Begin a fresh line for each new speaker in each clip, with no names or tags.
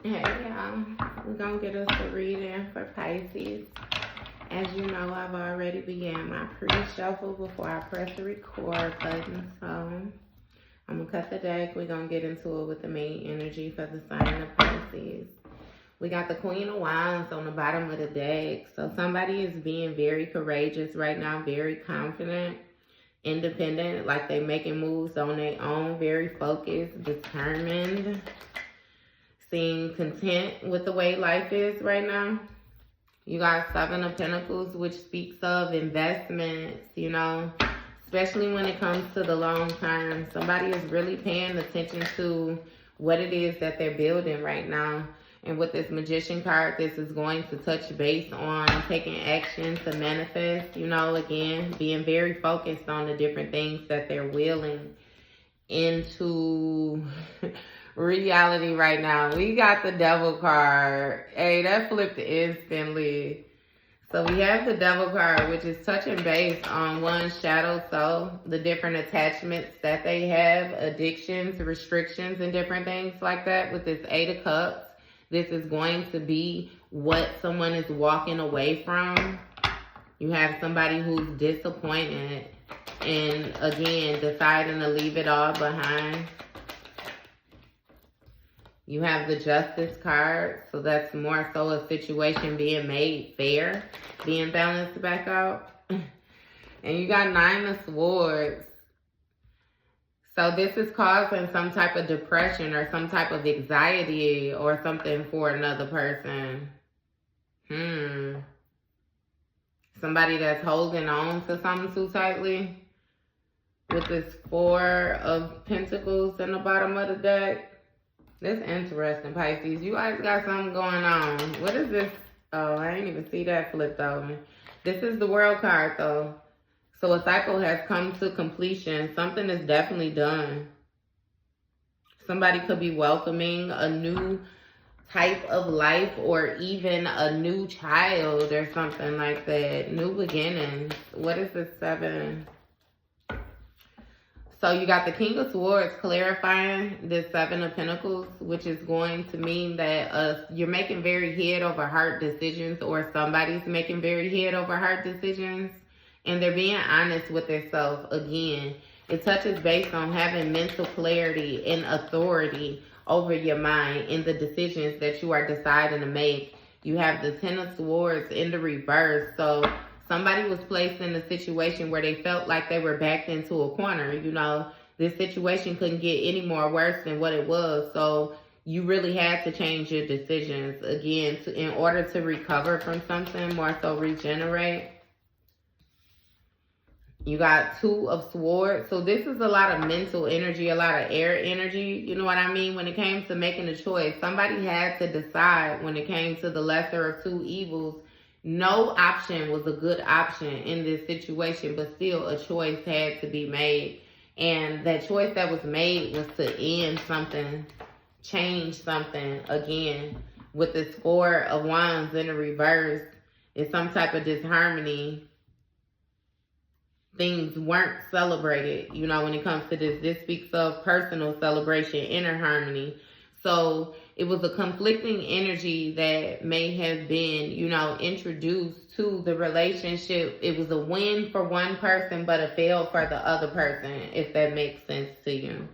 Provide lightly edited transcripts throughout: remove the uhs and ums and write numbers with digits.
Hey y'all, we're gonna get us a reading for Pisces. As you know, I've already began my pre-shuffle before I press the record button. So I'm gonna cut the deck. We're gonna get into it with the main energy for the sign of Pisces. We got the Queen of Wands on the bottom of the deck. So somebody is being very courageous right now, very confident, independent, like they making moves on their own, very focused, determined, seem content with the way life is right now. You got Seven of Pentacles, which speaks of investments, especially when it comes to the long term. Somebody is really paying attention to what it is that they're building right now. And with this Magician card, this is going to touch base on taking action to manifest, again, being very focused on the different things that they're willing into reality right now. We got the Devil card. Hey, that flipped instantly. So we have the Devil card, which is touching base on one's shadow soul, the different attachments that they have, addictions, restrictions, and different things like that. With this Eight of Cups, this is going to be what someone is walking away from. You have somebody who's disappointed and, again, deciding to leave it all behind. You have the Justice card, so that's more so a situation being made fair, being balanced back out. And you got Nine of Swords. So this is causing some type of depression or some type of anxiety or something for another person. Somebody that's holding on to something too tightly. With this Four of Pentacles in the bottom of the deck. That's interesting, Pisces. You guys got something going on. What is this? Oh, I didn't even see that flipped over. This is the World card, though. So a cycle has come to completion. Something is definitely done. Somebody could be welcoming a new type of life or even a new child or something like that. New beginnings. What is this Seven? So you got the King of Swords clarifying this Seven of Pentacles, which is going to mean that you're making very head over heart decisions, or somebody's making very head over heart decisions, and they're being honest with themselves. Again, it touches base on having mental clarity and authority over your mind in the decisions that you are deciding to make. You have the Ten of Swords in the reverse. So somebody was placed in a situation where they felt like they were backed into a corner. This situation couldn't get any more worse than what it was. So you really had to change your decisions again in order to recover from something, more so regenerate. You got Two of Swords. So this is a lot of mental energy, a lot of air energy. You know what I mean? When it came to making a choice, somebody had to decide when it came to the lesser of two evils. No option was a good option in this situation, but still a choice had to be made. And that choice that was made was to end something, change something. Again, with this Four of Wands in the reverse, it's some type of disharmony. Things weren't celebrated, when it comes to this. This speaks of personal celebration, inner harmony. So it was a conflicting energy that may have been, introduced to the relationship. It was a win for one person, but a fail for the other person, if that makes sense to you,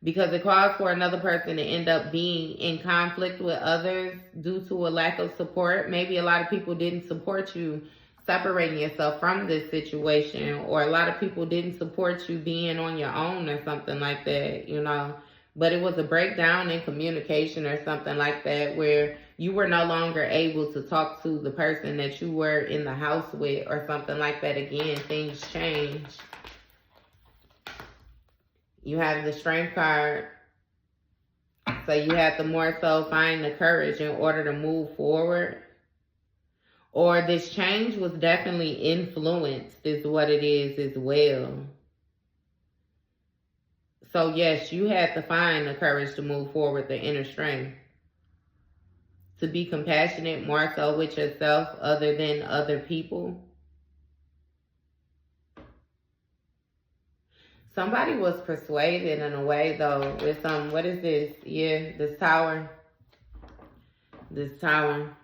Because it caused for another person to end up being in conflict with others due to a lack of support. Maybe a lot of people didn't support you separating yourself from this situation, or a lot of people didn't support you being on your own or something like that, But it was a breakdown in communication or something like that, where you were no longer able to talk to the person that you were in the house with or something like that. Again, things change. You have the Strength card. So you have to more so find the courage in order to move forward. Or this change was definitely influenced, is what it is as well. So yes, you had to find the courage to move forward, the inner strength. To be compassionate more so with yourself other than other people. Somebody was persuaded in a way, though, with some, what is this? Yeah, this tower. This tower.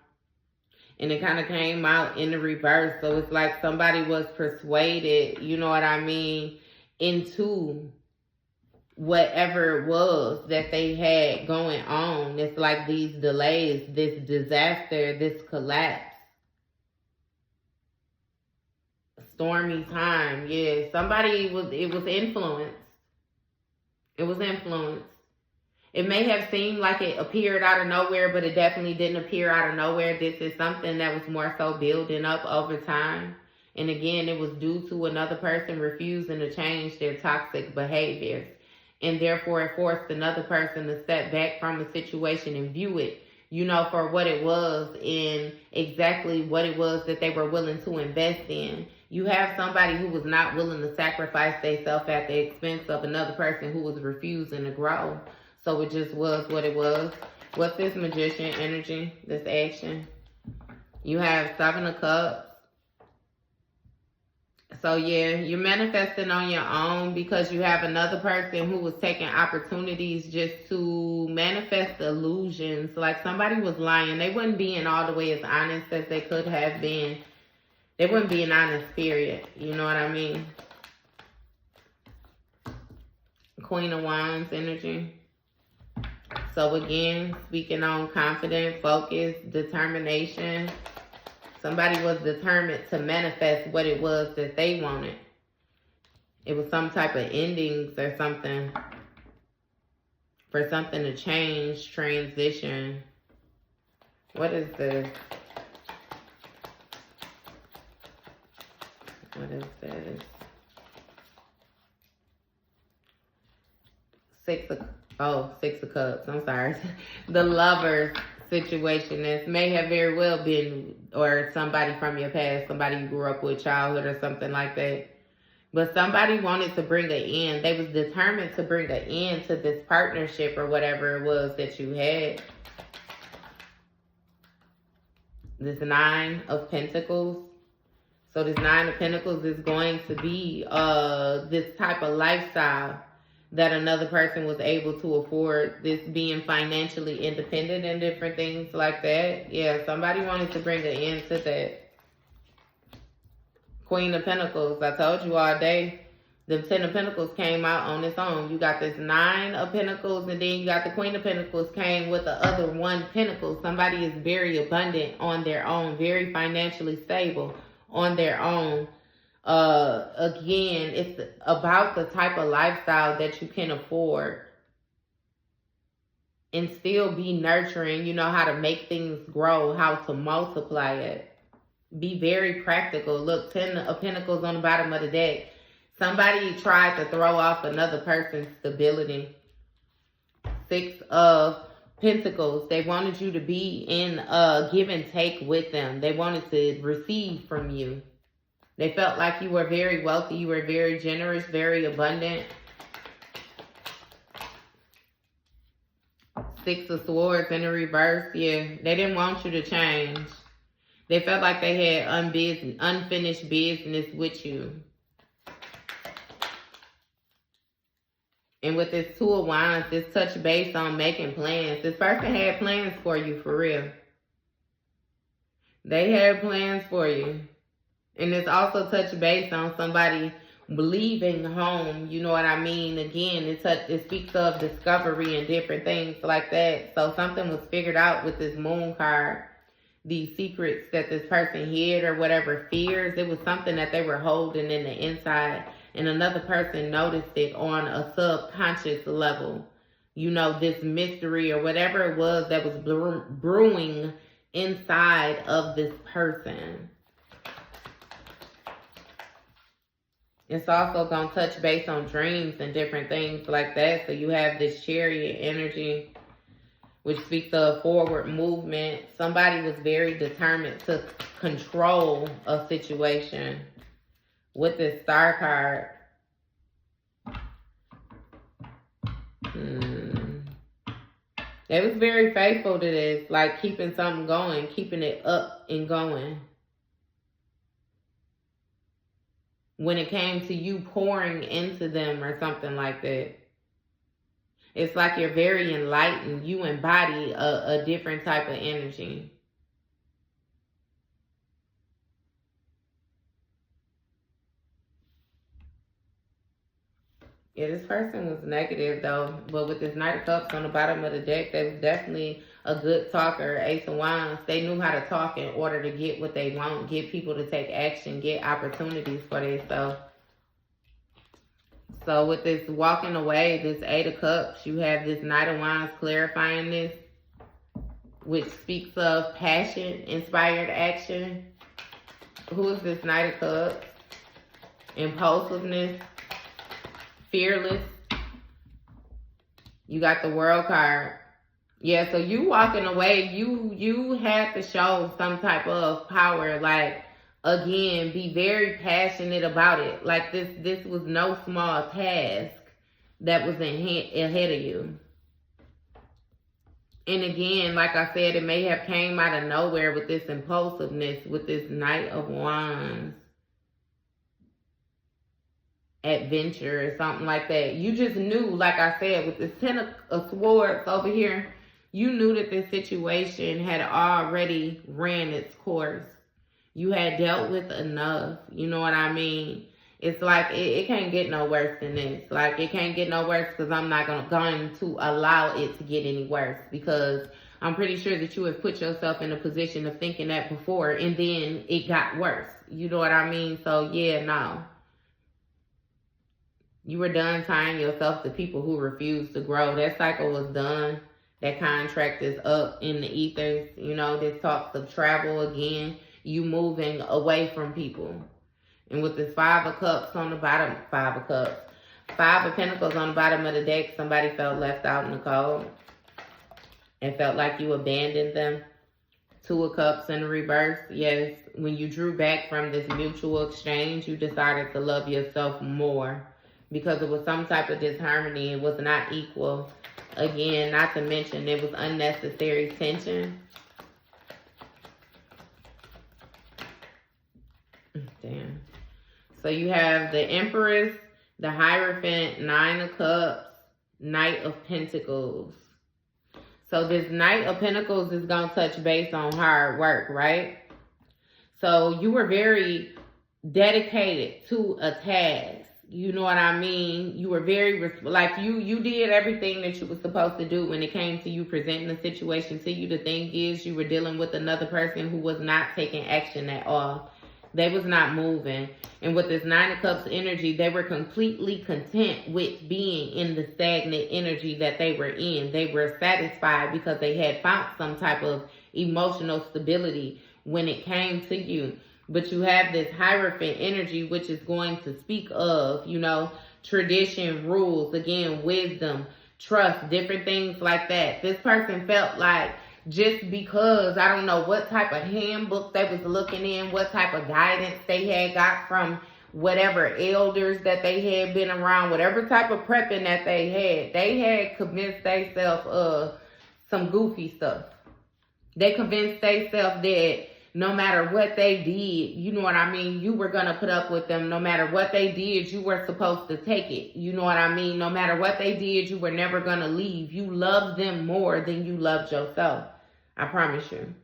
And it kind of came out in the reverse. So it's like somebody was persuaded, you know what I mean, into whatever it was that they had going on. It's like these delays, this disaster, this collapse. Stormy time. Yeah, it was influenced. It was influenced. It may have seemed like it appeared out of nowhere, but it definitely didn't appear out of nowhere. This is something that was more so building up over time. And again, it was due to another person refusing to change their toxic behaviors. And therefore, it forced another person to step back from a situation and view it, you know, for what it was and exactly what it was that they were willing to invest in. You have somebody who was not willing to sacrifice themselves at the expense of another person who was refusing to grow. So it just was what it was. What's this Magician energy, this action? You have 7 of Cups. So yeah, you're manifesting on your own because you have another person who was taking opportunities just to manifest illusions. Like somebody was lying. They wasn't being all the way as honest as they could have been. They weren't being honest, period. You know what I mean? Queen of Wands energy. So again, speaking on confidence, focus, determination. Somebody was determined to manifest what it was that they wanted. It was some type of endings or something. For something to change, transition. What is this? What is this? 6 of Cups. I'm sorry. The Lovers situation. This may have very well been, or somebody from your past, somebody you grew up with, childhood or something like that. But somebody wanted to bring an end. They was determined to bring an end to this partnership or whatever it was that you had. This 9 of Pentacles. So this 9 of Pentacles is going to be this type of lifestyle that another person was able to afford, this being financially independent and different things like that. Yeah, somebody wanted to bring an end to that. Queen of Pentacles, I told you all day, the 10 of Pentacles came out on its own. You got this 9 of Pentacles, and then you got the Queen of Pentacles came with the other 1 Pentacle. Somebody is very abundant on their own, very financially stable on their own. Again, it's about the type of lifestyle that you can afford and still be nurturing. You know how to make things grow, how to multiply it. Be very practical. Look, 10 of Pentacles on the bottom of the deck. Somebody tried to throw off another person's stability. 6 of Pentacles. They wanted you to be in give and take with them. They wanted to receive from you. They felt like you were very wealthy, you were very generous, very abundant. 6 of Swords in the reverse, yeah. They didn't want you to change. They felt like they had unfinished business with you. And with this 2 of Wands, this touch base on making plans. This person had plans for you, for real. They had plans for you. And it's also touch base on somebody leaving home, you know what I mean? Again, it speaks of discovery and different things like that. So something was figured out with this Moon card. These secrets that this person hid or whatever fears, it was something that they were holding in the inside. And another person noticed it on a subconscious level. You know, this mystery or whatever it was that was brewing inside of this person. It's also going to touch base on dreams and different things like that. So you have this Chariot energy, which speaks of forward movement. Somebody was very determined to control a situation with this Star card. They was very faithful to this, like keeping something going, keeping it up and going. when it came to you pouring into them or something like that. It's like you're very enlightened. You embody a different type of energy. Yeah, this person was negative though, but with this Knight of Cups on the bottom of the deck, they was definitely a good talker. Ace of Wands, they knew how to talk in order to get what they want, get people to take action, get opportunities for themselves. So with this walking away, this Eight of Cups, you have this Knight of Wands clarifying this, which speaks of passion, inspired action. Who is this Knight of Cups? Impulsiveness. Fearless. You got the World card. Yeah, so you walking away, you had to show some type of power. Like, again, be very passionate about it. Like, this was no small task that was ahead of you. And again, like I said, it may have came out of nowhere with this impulsiveness, with this Knight of Wands. Adventure or something like that. You just knew, like I said, with this Ten of Swords over here, you knew that this situation had already ran its course. You had dealt with enough. You know what I mean? It's like it can't get no worse than this. Like, it can't get no worse because I'm not going to allow it to get any worse, because I'm pretty sure that you have put yourself in a position of thinking that before and then it got worse. You know what I mean? So yeah, no. You were done tying yourself to people who refuse to grow. That cycle was done. That contract is up in the ethers. You know, this talks of travel again. You moving away from people. And with this Five of Cups on the bottom, Five of Pentacles on the bottom of the deck, somebody felt left out in the cold and felt like you abandoned them. Two of Cups in reverse. Yes, when you drew back from this mutual exchange, you decided to love yourself more, because it was some type of disharmony. It was not equal. Again, not to mention it was unnecessary tension. Damn. So you have the Empress, the Hierophant, Nine of Cups, Knight of Pentacles. So this Knight of Pentacles is going to touch base on hard work, right? So you were very dedicated to a task. You know what I mean? You were very, like, you did everything that you were supposed to do when it came to you presenting the situation to you. The thing is, you were dealing with another person who was not taking action at all. They was not moving. And with this Nine of Cups energy, they were completely content with being in the stagnant energy that they were in. They were satisfied because they had found some type of emotional stability when it came to you. But you have this Hierophant energy, which is going to speak of, you know, tradition, rules, again, wisdom, trust, different things like that. This person felt like just because, I don't know what type of handbook they was looking in, what type of guidance they had got from whatever elders that they had been around, whatever type of prepping that they had convinced themselves of some goofy stuff. They convinced themselves that no matter what they did, you know what I mean, you were going to put up with them. No matter what they did, you were supposed to take it. You know what I mean? No matter what they did, you were never going to leave. You loved them more than you loved yourself. I promise you.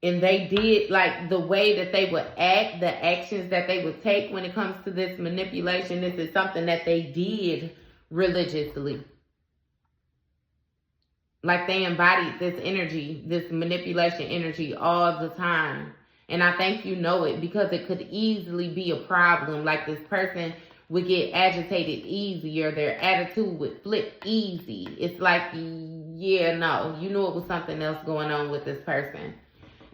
And they did, like, the way that they would act, the actions that they would take when it comes to this manipulation, this is something that they did religiously. Like, they embodied this energy, this manipulation energy all the time. And I think you know it, because it could easily be a problem. Like, this person would get agitated easier. Their attitude would flip easy. It's like, yeah, no. You knew it was something else going on with this person.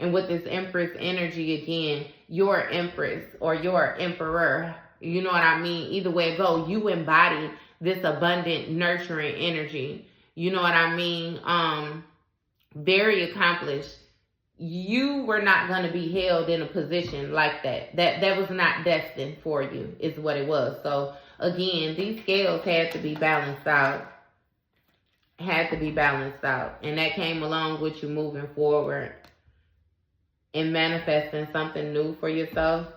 And with this Empress energy, again, your Empress or your Emperor, you know what I mean? Either way it goes, you embody this abundant, nurturing energy. You know what I mean? Very accomplished. You were not going to be held in a position like that. That was not destined for you, is what it was. So, again, these scales had to be balanced out. Had to be balanced out. And that came along with you moving forward and manifesting something new for yourself.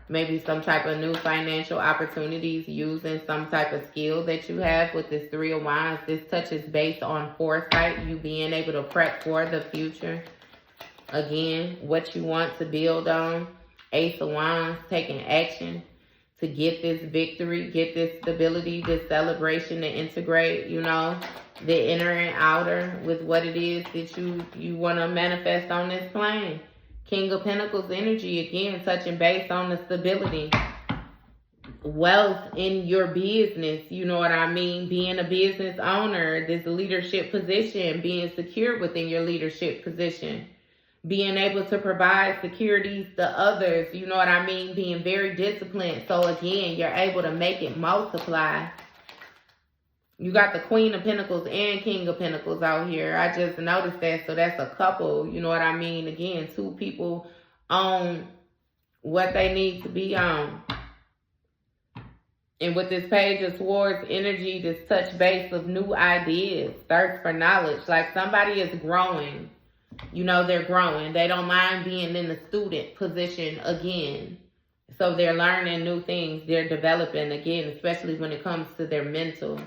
maybe some type of new financial opportunities using some type of skill that you have with this Three of Wands. This touches based on foresight, you being able to prep for the future. Again, what you want to build on. Ace of Wands, taking action to get this victory, get this stability, this celebration to integrate, you know, the inner and outer with what it is that you want to manifest on this plane. King of Pentacles energy, again, touching base on the stability. Wealth in your business, you know what I mean? Being a business owner, this leadership position, being secure within your leadership position. Being able to provide securities to others, you know what I mean? Being very disciplined. So again, you're able to make it multiply. You got the Queen of Pentacles and King of Pentacles out here. I just noticed that. So that's a couple, you know what I mean? Again, two people on what they need to be on. And with this Page of Swords energy, this touch base of new ideas, thirst for knowledge. Like somebody is growing. You know, they're growing. They don't mind being in the student position again. So they're learning new things. They're developing again, especially when it comes to their mental.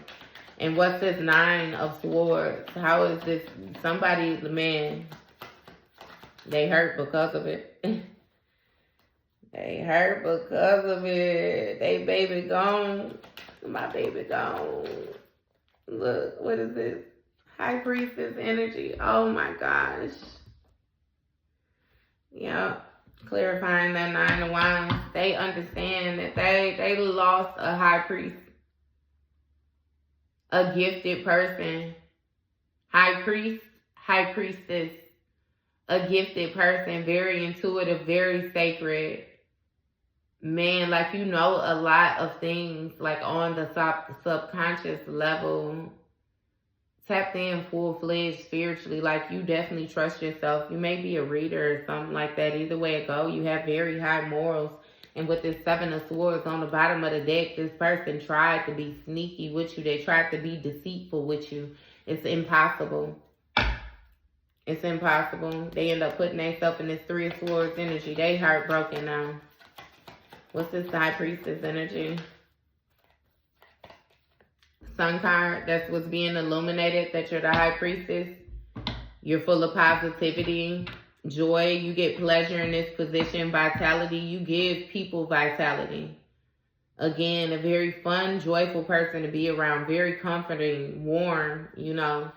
And what's this Nine of Swords? How is this? Somebody, man, they hurt because of it. They hurt because of it. They baby gone. My baby gone. Look, what is this? High Priestess energy. Oh my gosh. Yep. Clarifying that Nine of Wands. They understand that they lost a high priest. A gifted person. High priest, high priestess. A gifted person. Very intuitive, very sacred. Man, like you know a lot of things. Like on the subconscious level. Tapped in full-fledged spiritually, like you definitely trust yourself. You may be a reader or something like that. Either way it go, you have very high morals. And with this Seven of Swords on the bottom of the deck, this person tried to be sneaky with you. They tried to be deceitful with you. It's impossible. It's impossible. They end up putting themselves in this Three of Swords energy. They heartbroken now. What's this High Priestess energy? Sun card, that's what's being illuminated, that you're the High Priestess. You're full of positivity, joy. You get pleasure in this position, vitality. You give people vitality. Again, a very fun, joyful person to be around. Very comforting, warm, you know.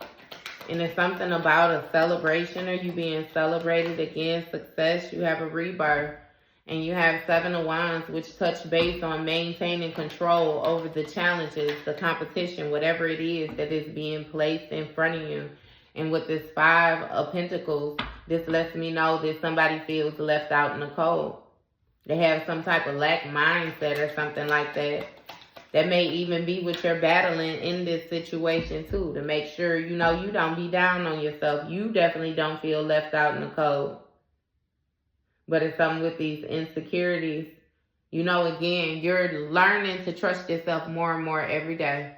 And it's something about a celebration or you being celebrated. Again, success. You have a rebirth. And you have Seven of Wands, which touch base on maintaining control over the challenges, the competition, whatever it is that is being placed in front of you. And with this Five of Pentacles, this lets me know that somebody feels left out in the cold. They have some type of lack mindset or something like that. That may even be what you're battling in this situation too, to make sure, you know, you don't be down on yourself. You definitely don't feel left out in the cold. But it's something with these insecurities. You know, again, you're learning to trust yourself more and more every day.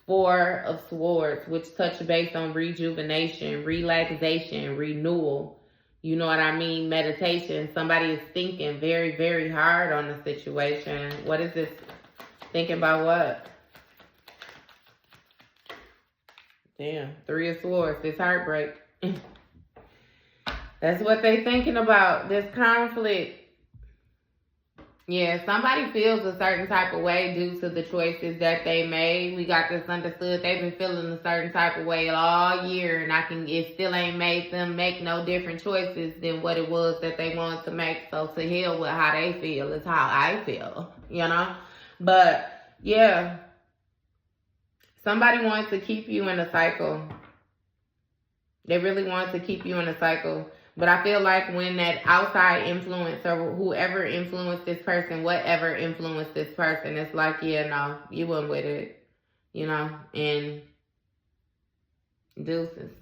Four of Swords, which touch base on rejuvenation, relaxation, renewal. You know what I mean? Meditation. Somebody is thinking very, very hard on the situation. What is this? Thinking about what? Damn. Three of Swords. This heartbreak. That's what they thinking about, this conflict. Yeah, somebody feels a certain type of way due to the choices that they made. We got this understood. They've been feeling a certain type of way all year, and it still ain't made them make no different choices than what it was that they wanted to make. So to hell with how they feel is how I feel, you know? But yeah, somebody wants to keep you in a cycle. They really want to keep you in a cycle. But I feel like when that outside influence or whoever influenced this person, whatever influenced this person, it's like, yeah, no, you went with it, you know, and deuces.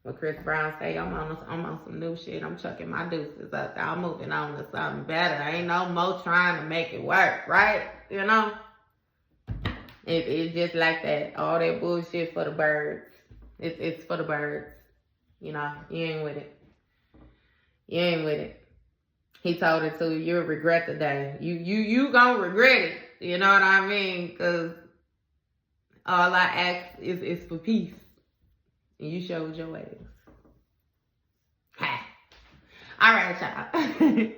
What Chris Brown say, I'm on some new shit. I'm chucking my deuces up. I'm moving on to something better. Ain't no more trying to make it work, right? You know? It's just like that. All that bullshit for the birds. It's for the birds. You know, you ain't with it. You ain't with it. He told it to you, you'll regret the day. You gonna regret it. You know what I mean? Because all I ask is for peace. And you showed your ways. Ha. All right, y'all.